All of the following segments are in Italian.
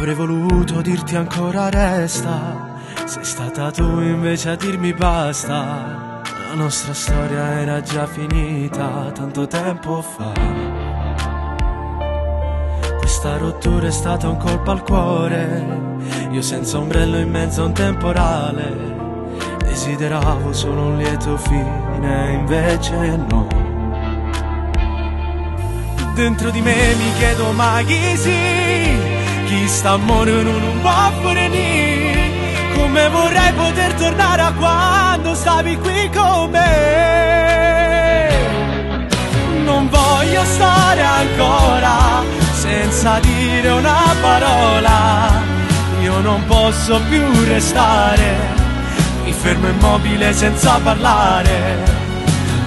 Avrei voluto dirti ancora resta, sei stata tu invece a dirmi basta. La nostra storia era già finita tanto tempo fa. Questa rottura è stata un colpo al cuore, io senza ombrello in mezzo a un temporale. Desideravo solo un lieto fine, invece no. Dentro di me mi chiedo ma chi sì, chi sta morendo non può venire. Come vorrei poter tornare a quando stavi qui con me. Non voglio stare ancora senza dire una parola. Io non posso più restare, mi fermo immobile senza parlare.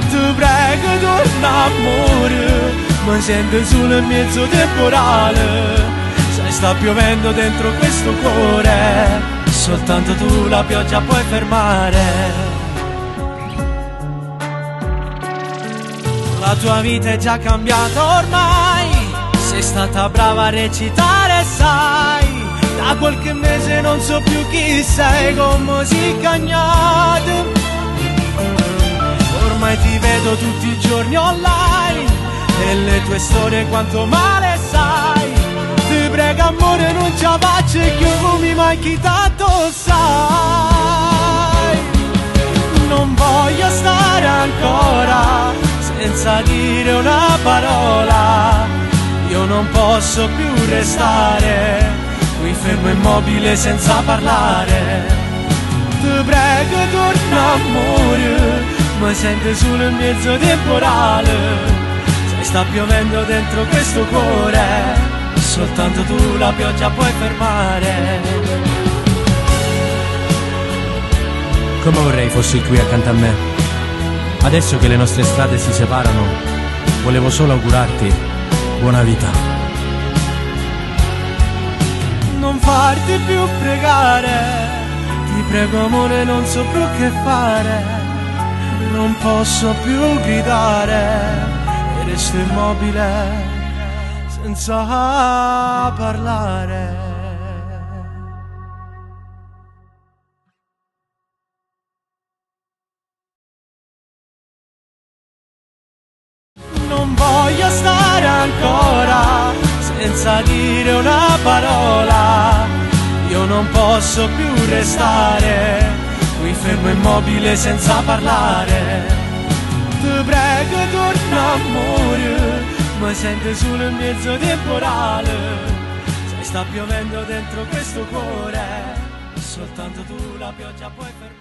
Ti prego torna amore, mi sento solo in mezzo temporale. Sai sta piovendo dentro questo cuore, soltanto tu la pioggia puoi fermare. La tua vita è già cambiata ormai, sei stata brava a recitare sai. Da qualche mese non so più chi sei, come si cagnate. Ormai ti vedo tutti i giorni online e le tue storie quanto male sai. Ti prego amore non ci faccio che mi manchi tanto sai. Non voglio stare ancora senza dire una parola. Io non posso più restare qui fermo immobile senza parlare. Ti prego torna amore, mi sento solo in mezzo temporale. Sai sta piovendo dentro questo cuore, soltanto tu la pioggia puoi fermare. Come vorrei fossi qui accanto a me. Adesso che le nostre strade si separano, volevo solo augurarti buona vita. Non farti più pregare, ti prego amore non so più che fare. Non posso più gridare e resto immobile senza parlare. Non voglio stare ancora senza dire una parola. Io non posso più restare qui fermo immobile senza parlare. Ti prego torna amore, mi sento solo in mezzo temporale. Sai sta piovendo dentro questo cuore, soltanto tu la pioggia puoi fermare.